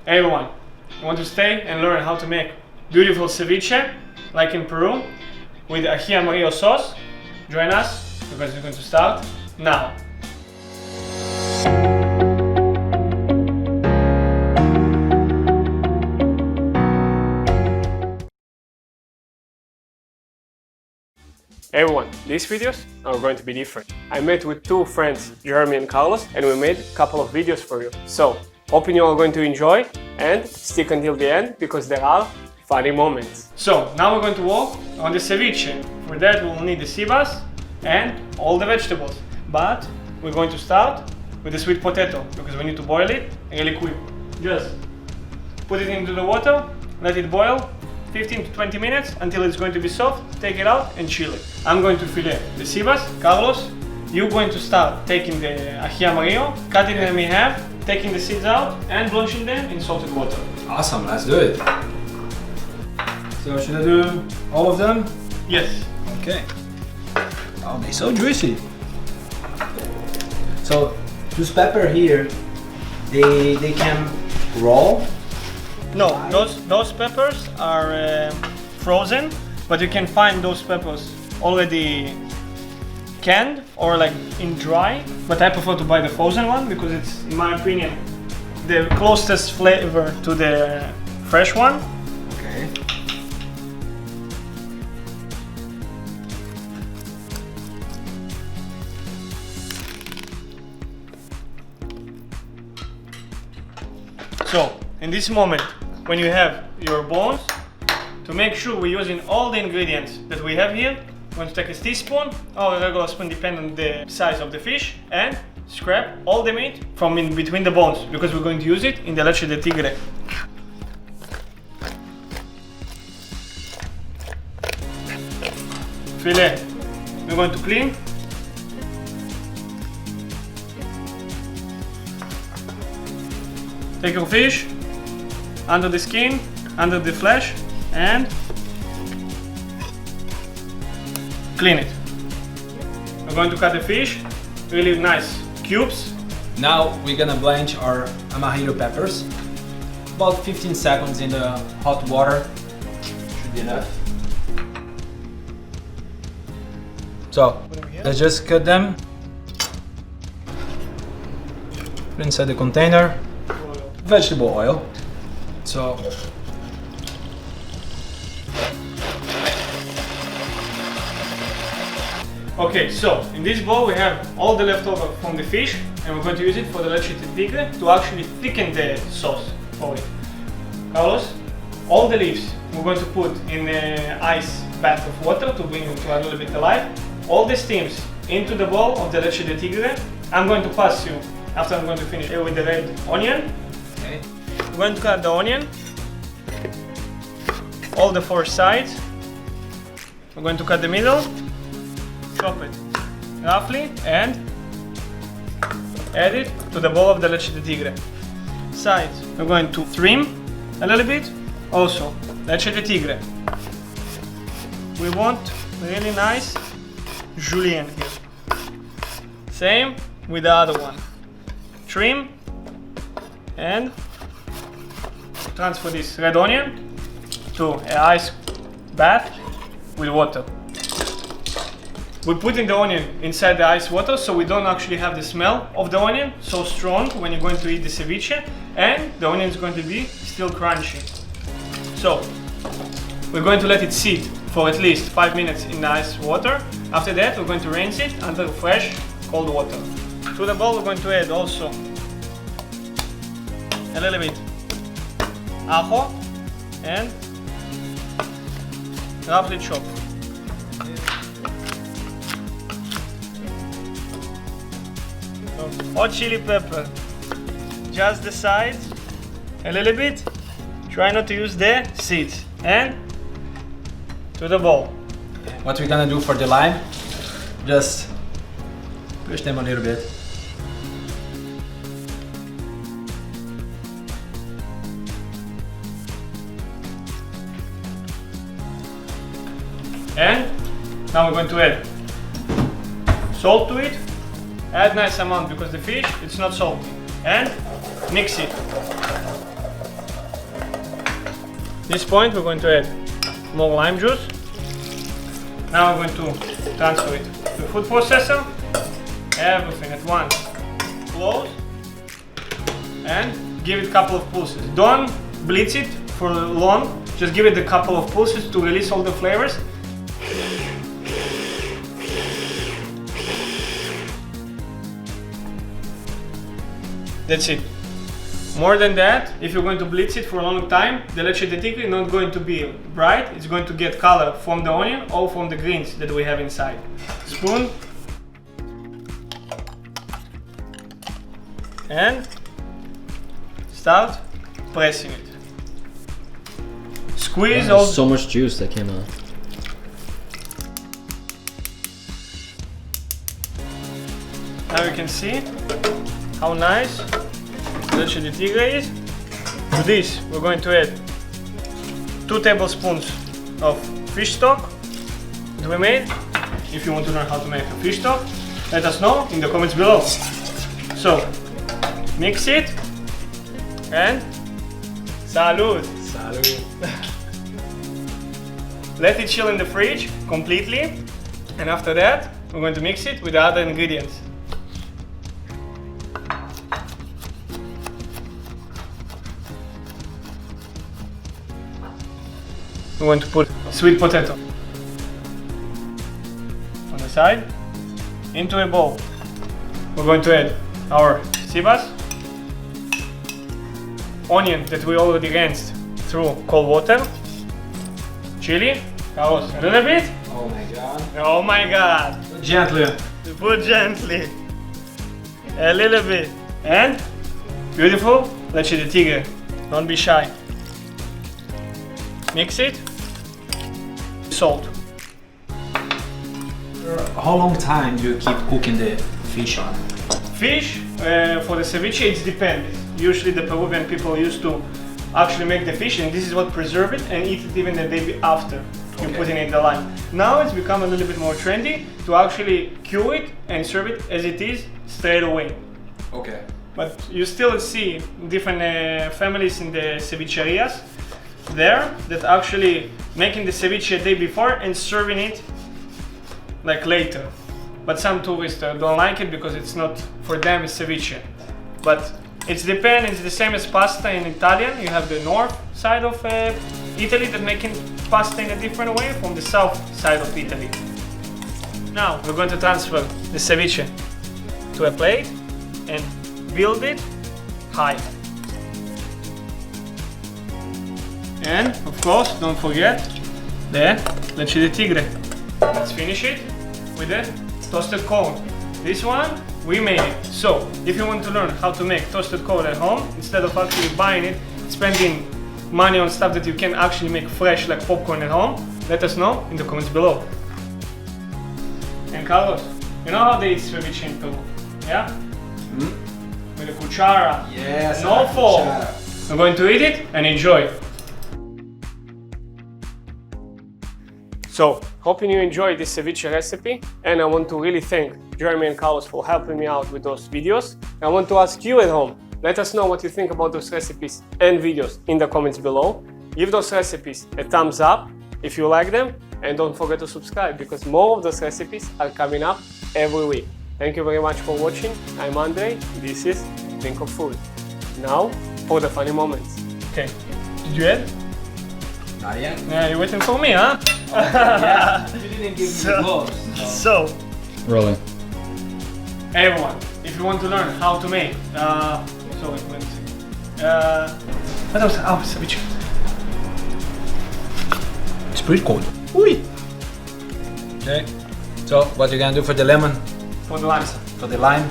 Hey everyone, you want to stay and learn how to make beautiful ceviche, like in Peru, with Aji Amarillo sauce? Join us, because we're going to start now. Hey everyone, these videos are going to be different. I met with two friends, Jeremy and Carlos, and we made a couple of videos for you. So, hoping you are going to enjoy and stick until the end because there are funny moments. So, now we're going to work on the ceviche. For that we will need the sea bass and all the vegetables. But we're going to start with the sweet potato because we need to boil it really quick. Just put it into the water, let it boil 15 to 20 minutes until it's going to be soft, take it out and chill it. I'm going to fillet the sea bass. Carlos, you're going to start taking the Aji Amarillo, cutting them in half, taking the seeds out and blanching them in salted water. Awesome, let's do it. So should I do all of them? Yes. Okay. Oh, they're so juicy. So this pepper here, they can raw. No, those peppers are frozen, but you can find those peppers already canned or like in dry. But I prefer to buy the frozen one because it's, in my opinion, the closest flavor to the fresh one. Okay. So, in this moment, when you have your bones, to make sure we're using all the ingredients that we have here, I'm going to take a teaspoon or a regular spoon depending on the size of the fish and scrape all the meat from in between the bones because we're going to use it in the Leche de Tigre. Filet, we're going to clean. Take your fish, under the skin, under the flesh, and clean it. We're going to cut the fish, really nice cubes. Now we're gonna blanch our Amarillo peppers. About 15 seconds in the hot water should be enough. So let's just cut them. Put inside the container. Vegetable oil. So okay, so in this bowl we have all the leftover from the fish and we're going to use it for the Leche de Tigre to actually thicken the sauce for it. Carlos, all the leaves we're going to put in an ice bath of water to bring it to a little bit alive. All the steams into the bowl of the Leche de Tigre. I'm going to pass you after I'm going to finish with the red onion. okay. We're going to cut the onion, all the four sides. We're going to cut the middle, chop it roughly, and add it to the bowl of the Leche de Tigre. Sides, we're going to trim a little bit. Also, Leche de Tigre. We want really nice Julienne here. Same with the other one. Trim and transfer this red onion to an ice bath with water. We're putting the onion inside the ice water so we don't actually have the smell of the onion so strong when you're going to eat the ceviche, and the onion is going to be still crunchy. So we're going to let it sit for at least 5 minutes in the ice water. After that we're going to rinse it under fresh cold water. To the bowl we're going to add also a little bit ajo and roughly chopped. Hot chili pepper, just the sides, a little bit. Try not to use the seeds. And to the bowl. What we're gonna do for the lime, just push them a little bit. And now we're going to add salt to it. Add nice amount because the fish it's not salty. And mix it. At this point we're going to add more lime juice. Now we're going to transfer it to the food processor. Everything at once. Close. And give it a couple of pulses. Don't blitz it for long. Just give it a couple of pulses to release all the flavors. That's it. More than that, if you're going to blitz it for a long time, the leche de tigre is not going to be bright. It's going to get color from the onion or from the greens that we have inside. Spoon. And start pressing it. Squeeze all. So much juice that came out. Now you can see how nice leche de tigre is. To this we're going to add 2 tablespoons of fish stock that we made. If you want to learn how to make a fish stock, let us know in the comments below. So mix it and salud! Celery. Let it chill in the fridge completely, and after that we're going to mix it with the other ingredients. We're going to put sweet potato on the side into a bowl. We're going to add our ceviche, onion that we already rinsed through cold water, chili, Carlos, a little bit. Oh my god. Oh my god! Gently. Put gently, a little bit, and beautiful leche de tigre. Don't be shy. Mix it. Salt. How long time do you keep cooking the fish on? Fish for the ceviche, it depends. Usually the Peruvian people used to actually make the fish, and this is what preserve it and eat it even the day after you put it in the lime. Now it's become a little bit more trendy to actually cure it and serve it as it is straight away. Okay. But you still see different families in the cevicherias there that actually making the ceviche a day before and serving it like later. But some tourists don't like it because it's not for them, it's ceviche. But it's depends, it's the same as pasta in Italian. You have the north side of Italy that making pasta in a different way from the south side of Italy. Now we're going to transfer the ceviche to a plate and build it high. And of course, don't forget the leche de tigre. Let's finish it with the toasted cone. This one, we made it. So, if you want to learn how to make toasted cone at home, instead of actually buying it, spending money on stuff that you can actually make fresh like popcorn at home, let us know in the comments below. And Carlos, you know how they eat ceviche in Peru? Yeah? Mm-hmm. With a cuchara. Yes. No fork. We're going to eat it and enjoy. So, hoping you enjoyed this ceviche recipe, and I want to really thank Jeremy and Carlos for helping me out with those videos. I want to ask you at home, let us know what you think about those recipes and videos in the comments below. Give those recipes a thumbs up if you like them, and don't forget to subscribe because more of those recipes are coming up every week. Thank you very much for watching. I'm Andre, this is ThinkOFood. Now, for the funny moments. Okay, did you add? Not yet. Yeah, you're waiting for me, huh? Yeah, you didn't give me the gloves. So, Rolling. hey everyone, if you want to learn how to make, sorry, wait a second. What else? Oh, ceviche. It's pretty cold. Ui! Okay. So, what you gonna do for the lemon? For the lime. For the lime?